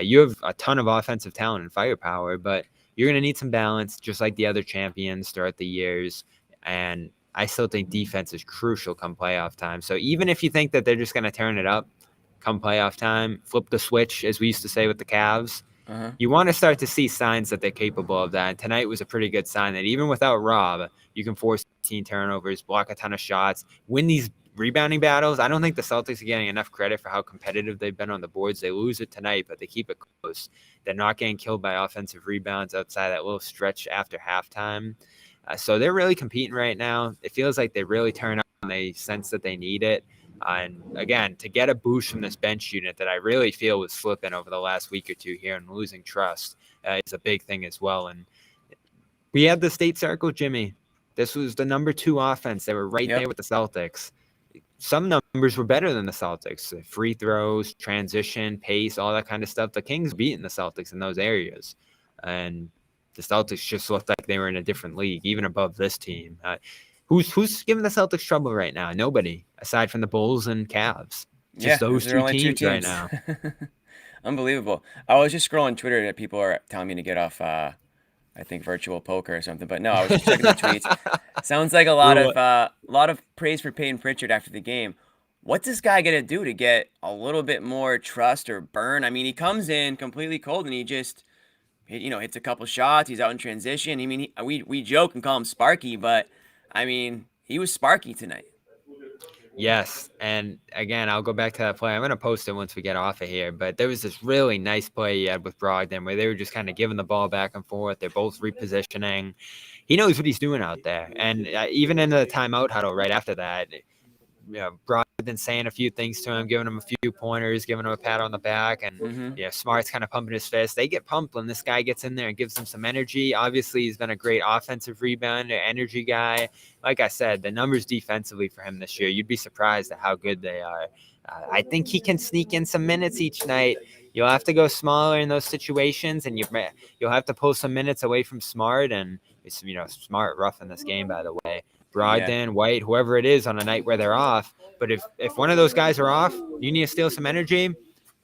You have a ton of offensive talent and firepower, but you're going to need some balance, just like the other champions throughout the years. And I still think defense is crucial come playoff time. So even if you think that they're just going to turn it up come playoff time, flip the switch, as we used to say with the Cavs, you want to start to see signs that they're capable of that. And tonight was a pretty good sign that even without Rob, you can force 18 turnovers, block a ton of shots, win these rebounding battles. I don't think the Celtics are getting enough credit for how competitive they've been on the boards. They lose it tonight, but they keep it close. They're not getting killed by offensive rebounds outside that little stretch after halftime. So they're really competing right now. It feels like they really turn up and they sense that they need it. And again, to get a boost from this bench unit that I really feel was slipping over the last week or two here and losing trust is a big thing as well. And we had the state circle, Jimmy. This was the number 2 offense. They were right there with the Celtics. Some numbers were better than the Celtics. Free throws, transition, pace, all that kind of stuff. The Kings beating the Celtics in those areas. And the Celtics just looked like they were in a different league, even above this team. Who's giving the Celtics trouble right now? Nobody, aside from the Bulls and Cavs. Just those two teams right now. Unbelievable. I was just scrolling Twitter and people are telling me to get off, I think, virtual poker or something. But no, I was just checking the tweets. Sounds like a lot of praise for Peyton Pritchard after the game. What's this guy gonna do to get a little bit more trust or burn? I mean, he comes in completely cold and he just, hits a couple shots. He's out in transition. I mean, we joke and call him Sparky, but I mean, he was Sparky tonight. Yes, and again, I'll go back to that play. I'm going to post it once we get off of here, but there was this really nice play he had with Brogdon where they were just kind of giving the ball back and forth. They're both repositioning. He knows what he's doing out there. And even in the timeout huddle right after that, Brogdon saying a few things to him, giving him a few pointers, giving him a pat on the back, and Smart's kind of pumping his fist. They get pumped when this guy gets in there and gives them some energy. Obviously, he's been a great offensive rebounder, energy guy. Like I said, the numbers defensively for him this year, you'd be surprised at how good they are. I think he can sneak in some minutes each night. You'll have to go smaller in those situations, and you'll have to pull some minutes away from Smart. And it's Smart rough in this game, by the way. Brogdon, White, whoever it is on a night where they're off. But if one of those guys are off, you need to steal some energy,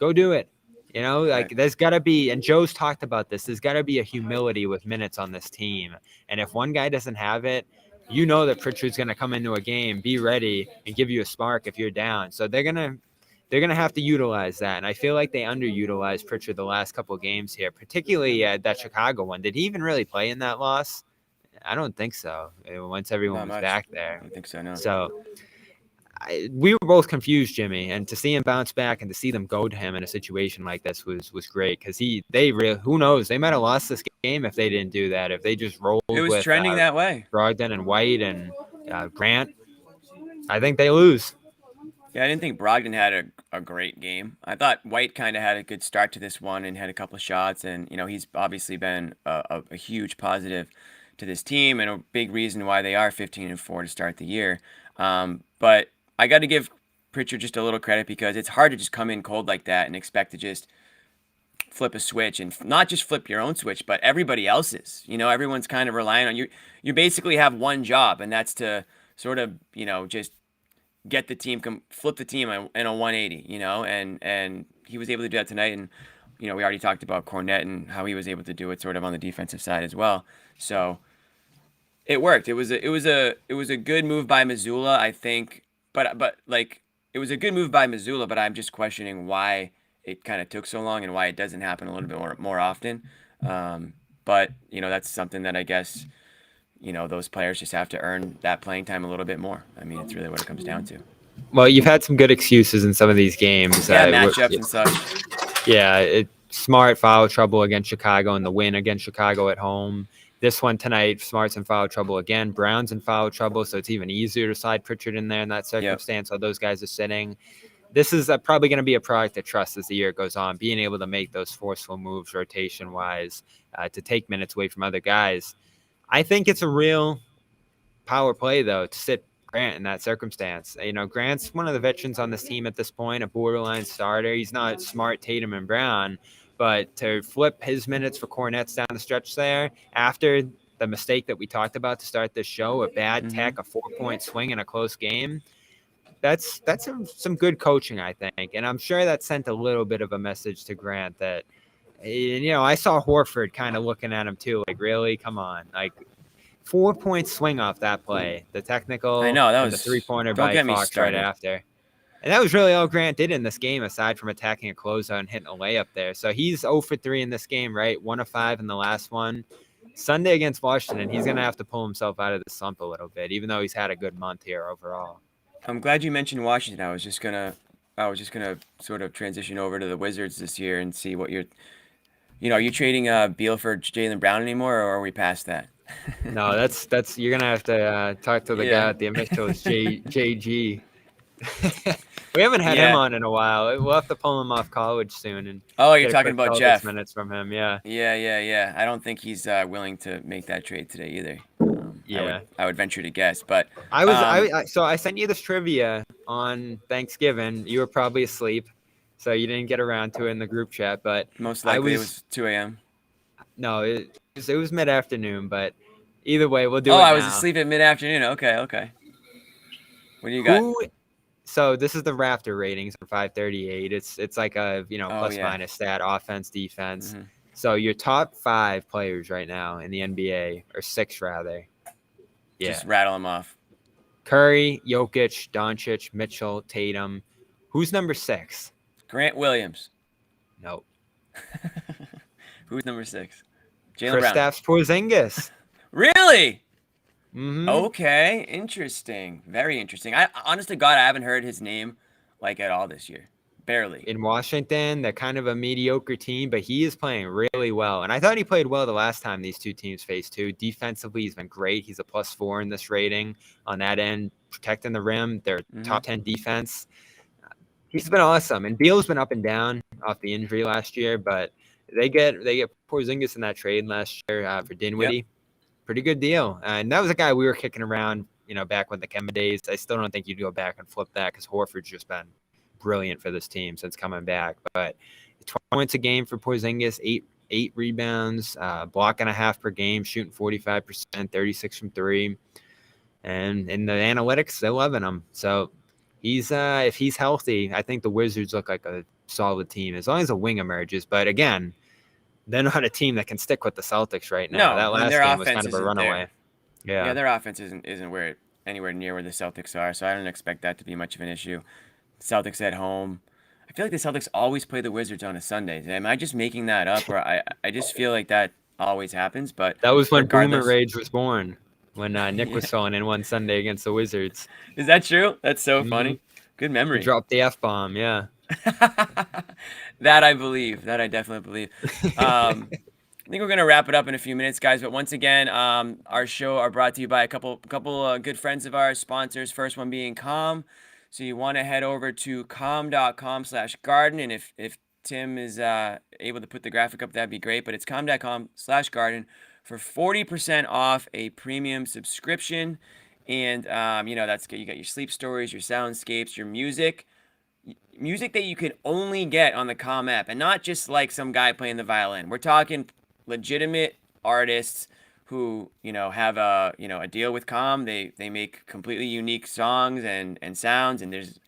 go do it. There's got to be, and Joe's talked about this, there's got to be a humility with minutes on this team. And if one guy doesn't have it, that Pritchard's going to come into a game, be ready, and give you a spark if you're down. So they're going to have to utilize that. And I feel like they underutilized Pritchard the last couple of games here, particularly that Chicago one. Did he even really play in that loss? I don't think so. Once everyone was back there. I don't think so, no. So we were both confused, Jimmy, and to see him bounce back and to see them go to him in a situation like this was great, because who knows, they might have lost this game if they didn't do that. If they just rolled with it was trending that way. Brogdon and White and Grant, I think they lose. Yeah, I didn't think Brogdon had a great game. I thought White kind of had a good start to this one and had a couple of shots, and he's obviously been a huge positive to this team and a big reason why they are 15-4 to start the year. But I got to give Pritchard just a little credit, because it's hard to just come in cold like that and expect to just flip a switch, and not just flip your own switch, but everybody else's. Everyone's kind of relying on you. You basically have one job, and that's to sort of, just get the team, flip the team in a 180, and he was able to do that tonight. And, we already talked about Cornette and how he was able to do it sort of on the defensive side as well. So it worked. It was a good move by Missoula, I think. But it was a good move by Missoula, but I'm just questioning why it kind of took so long and why it doesn't happen a little bit more often. But that's something that I guess those players just have to earn that playing time a little bit more. I mean, it's really what it comes down to. Well, you've had some good excuses in some of these games. Yeah, matchups and such. Yeah, Smart foul trouble against Chicago and the win against Chicago at home. This one tonight, Smart's in foul trouble again. Brown's in foul trouble, so it's even easier to slide Pritchard in there in that circumstance. So those guys are sitting. This is probably going to be a product of trust as the year goes on, being able to make those forceful moves rotation-wise to take minutes away from other guys. I think it's a real power play, though, to sit Grant in that circumstance. Grant's one of the veterans on this team at this point, a borderline starter. He's not Smart, Tatum, and Brown, but to flip his minutes for Cornets down the stretch there after the mistake that we talked about to start this show, a bad tech, a 4-point swing in a close game, that's some good coaching, I think. And I'm sure that sent a little bit of a message to Grant that, I saw Horford kind of looking at him too, like, really? Come on. Like, 4-point swing off that play. The technical, I know, that was the 3-pointer don't by get me Fox started. right after. And that was really all Grant did in this game, aside from attacking a closeout and hitting a layup there. So he's 0 for 3 in this game, right? 1 of 5 in the last one. Sunday against Washington, he's going to have to pull himself out of the slump a little bit, even though he's had a good month here overall. I'm glad you mentioned Washington. I was just gonna sort of transition over to the Wizards this year and see what are you trading Beal for Jaylen Brown anymore, or are we past that? No, that's you're gonna have to talk to the guy at the initials, JG. We haven't had him on in a while. We'll have to pull him off college soon. And you're talking about Jeff. Minutes from him, yeah. Yeah. I don't think he's willing to make that trade today either. I would venture to guess, but so I sent you this trivia on Thanksgiving. You were probably asleep, so you didn't get around to it in the group chat. But most likely it was 2 a.m. No, it was mid-afternoon, but either way, we'll do it. Oh, I now. was asleep at mid-afternoon. Okay. What do you got? So this is the Raptor ratings for 538. It's like a plus minus stat, offense, defense. Mm-hmm. So your top 5 players right now in the NBA, or 6 rather. Yeah. Just rattle them off. Curry, Jokic, Doncic, Mitchell, Tatum. Who's number 6? Grant Williams. Nope. Who's number 6? Jaylen Brown. Kristaps Porzingis. Really? Mm-hmm. Okay, interesting. Very interesting. Honest to God, I haven't heard his name at all this year. Barely. In Washington, they're kind of a mediocre team, but he is playing really well. And I thought he played well the last time these two teams faced too. Defensively, he's been great. He's a +4 in this rating on that end, protecting the rim. They're top 10 defense. He's been awesome. And Beal's been up and down off the injury last year, but they get Porzingis in that trade last year for Dinwiddie. Yep. Pretty good deal. And that was a guy we were kicking around, back when the Kemba days. I still don't think you'd go back and flip that because Horford's just been brilliant for this team since coming back. But 20 points a game for Porzingis, 8 rebounds, block and a half per game, shooting 45%, 36 from 3. And in the analytics, they're loving him. So he's if he's healthy, I think the Wizards look like a solid team as long as a wing emerges. But again, they're not a team that can stick with the Celtics right now. No, that last game was kind of a runaway. Yeah, their offense isn't anywhere near where the Celtics are, so I don't expect that to be much of an issue. Celtics at home. I feel like the Celtics always play the Wizards on a Sunday. Am I just making that up, or I just feel like that always happens? But that was when Boomer Rage was born, when Nick was filling in one Sunday against the Wizards. Is that true? That's so funny. Good memory. He dropped the F-bomb, yeah. That I believe. That I definitely believe. I think we're gonna wrap it up in a few minutes, guys. But once again, our show are brought to you by a couple good friends of ours, sponsors. First one being Calm. So you want to head over to calm.com/garden, and if Tim is able to put the graphic up, that'd be great. But it's calm.com/garden for 40% off a premium subscription, and that's good. You got your sleep stories, your soundscapes, your music that you can only get on the Calm app, and not just like some guy playing the violin. We're talking legitimate artists who have a deal with Calm. They make completely unique songs and sounds, and he's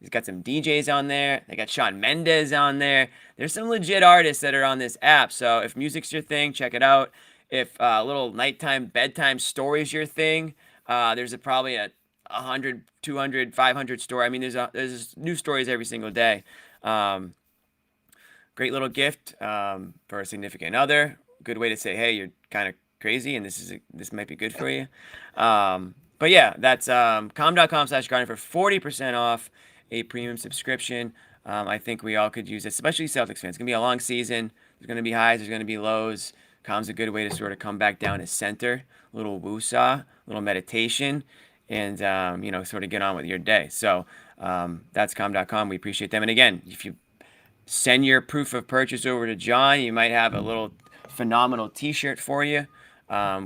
got some DJs on there. They got Shawn Mendes on there. There's some legit artists that are on this app. So if music's your thing, check it out. If little nighttime bedtime stories your thing, there's probably a 100, 200, 500 story. I mean, there's new stories every single day. Great little gift for a significant other. Good way to say, hey, you're kind of crazy and this might be good for you. But yeah, that's calm.com/garden for 40% off a premium subscription. I think we all could use it, especially Celtics fans. It's going to be a long season. There's going to be highs, there's going to be lows. Calm's a good way to sort of come back down to center, a little woosah, a little meditation, and, sort of get on with your day. So that's calm.com. We appreciate them. And again, if you send your proof of purchase over to John, you might have a little phenomenal t-shirt for you,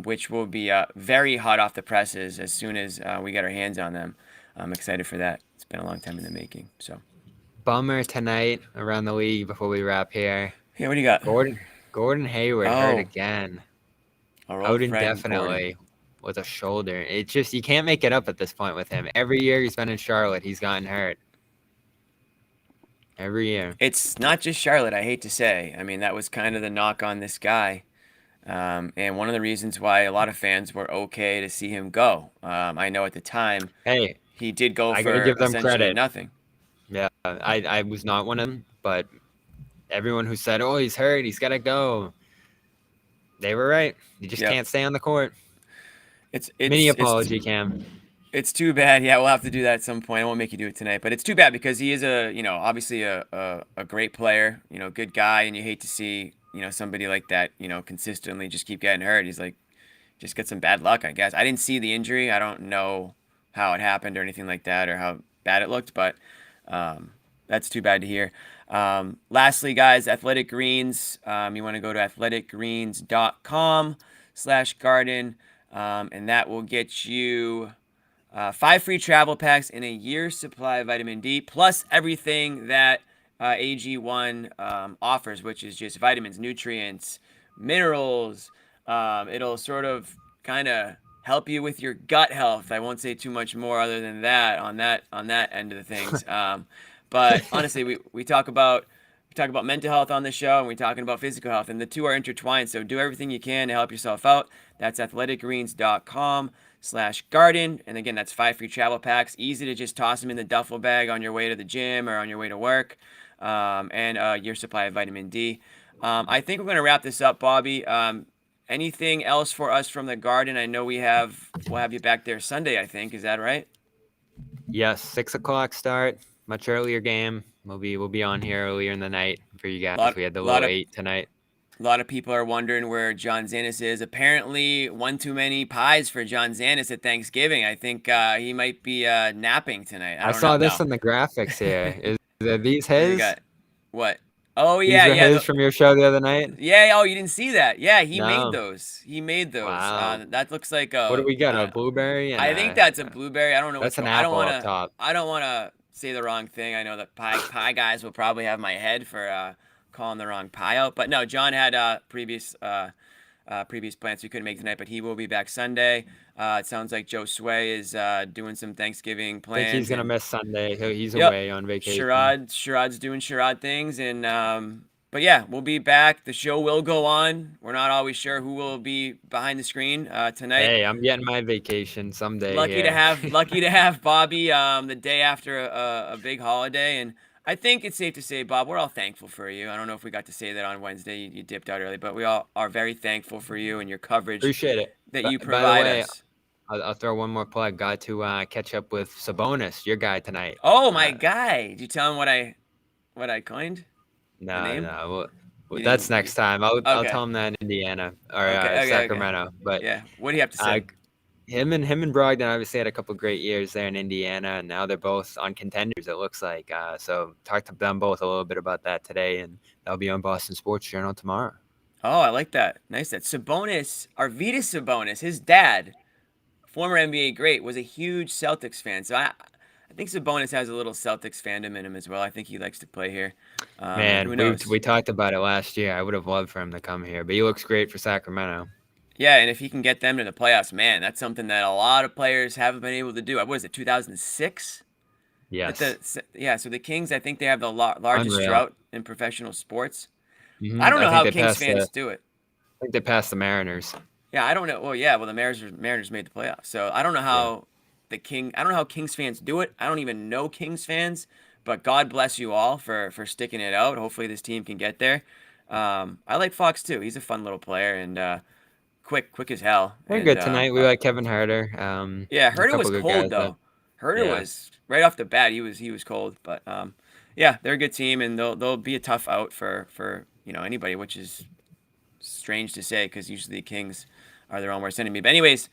which will be very hot off the presses as soon as we get our hands on them. I'm excited for that. It's been a long time in the making. So Bummer tonight around the league before we wrap here. yeah, what do you got? Gordon Hayward hurt again. Out indefinitely with a shoulder. It just, you can't make it up at this point with him. Every year he's been in Charlotte, he's gotten hurt. Every year. It's not just Charlotte, I hate to say. I mean, that was kind of the knock on this guy. And one of the reasons why a lot of fans were okay to see him go. I know at the time, he did go for gotta give them essentially credit. Nothing. Yeah, I was not one of them, but everyone who said, "Oh, he's hurt, he's got to go," they were right. You just can't stay on the court. It's mini apology, Cam. It's too bad. Yeah, we'll have to do that at some point. I won't make you do it tonight, but it's too bad because he is obviously a great player, good guy, and you hate to see, somebody like that, consistently just keep getting hurt. He's like, just get some bad luck, I guess. I didn't see the injury. I don't know how it happened or anything like that or how bad it looked, but that's too bad to hear. Lastly, guys, Athletic Greens. You want to go to athleticgreens.com/garden, and that will get you 5 free travel packs and a year's supply of vitamin D, plus everything that AG1 offers, which is just vitamins, nutrients, minerals. It'll sort of kind of help you with your gut health. I won't say too much more other than that on that end of the things. But honestly, we talk about mental health on the show, and we're talking about physical health, and the two are intertwined. So do everything you can to help yourself out. That's athleticgreens.com/garden. And again, that's 5 free travel packs. Easy to just toss them in the duffel bag on your way to the gym or on your way to work. And your supply of vitamin D. I think we're going to wrap this up, Bobby. Anything else for us from the Garden? I know we'll have you back there Sunday, I think. Is that right? Yes, 6:00 start. Much earlier game. We'll be on here earlier in the night for you guys. We had the little 8 tonight. A lot of people are wondering where John Zanis is. Apparently, one too many pies for John Zanis at Thanksgiving. I think he might be napping tonight. I saw this in the graphics here. Are these his? What? Oh, yeah. These are his from your show the other night? Yeah. Oh, you didn't see that? Yeah, he made those. Wow. That looks like a... What do we got? A blueberry? I think that's a blueberry. I don't know. That's an apple up top. I don't want to say the wrong thing. I know that pie guys will probably have my head for calling the wrong pie out. But no, John had previous plans, so he couldn't make tonight, but he will be back Sunday. It sounds like Joe Sway is doing some Thanksgiving plans. I think he's going to miss Sunday. He's away on vacation. Sherrod's doing Sherrod things. And but yeah, we'll be back. The show will go on. We're not always sure who will be behind the screen tonight. Hey, I'm getting my vacation someday. Lucky to have Bobby the day after a big holiday. And I think it's safe to say, Bob, we're all thankful for you. I don't know if we got to say that on Wednesday. You dipped out early, but we all are very thankful for you and your coverage. Appreciate it. That you provide us. I'll throw one more plug. Got to catch up with Sabonis, your guy tonight. Oh, my guy. Did you tell him what I coined? No. Well, that's next time. I'll tell him that in Indiana or Sacramento. Okay. But yeah, what do you have to say? Him and Brogdon obviously had a couple great years there in Indiana, and now they're both on contenders, it looks like. So talk to them both a little bit about that today, and that'll be on Boston Sports Journal tomorrow. Oh, I like that. Nice. That Sabonis, Arvydas Sabonis, his dad, former NBA great, was a huge Celtics fan. So I think Sabonis has a little Celtics fandom in him as well. I think he likes to play here. Man, we talked about it last year. I would have loved for him to come here, but he looks great for Sacramento. Yeah, and if he can get them to the playoffs, man, that's something that a lot of players haven't been able to do. What is it, 2006? Yes. So the Kings, I think they have the largest drought in professional sports. Mm-hmm. I don't know how Kings fans do it. I think they passed the Mariners. Yeah, I don't know. Well, yeah, the Mariners made the playoffs. So I don't know how I don't know how Kings fans do it. I don't even know Kings fans, but God bless you all for sticking it out. Hopefully this team can get there. I like Fox too. He's a fun little player and quick as hell. They're good tonight. We like Kevin Huerter. Yeah, Huerter was cold though. Huerter was right off the bat. He was cold, but Yeah, they're a good team, and they'll be a tough out for anybody, which is strange to say because usually the Kings are their own worst enemy. But anyways,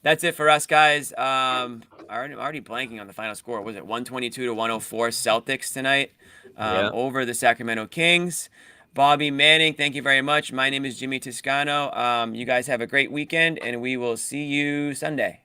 that's it for us, guys. I'm already blanking on the final score. Was it 122 to 104 Celtics tonight Yeah. over the Sacramento Kings? Bobby Manning, thank you very much. My name is Jimmy Toscano. You guys have a great weekend, and we will see you Sunday.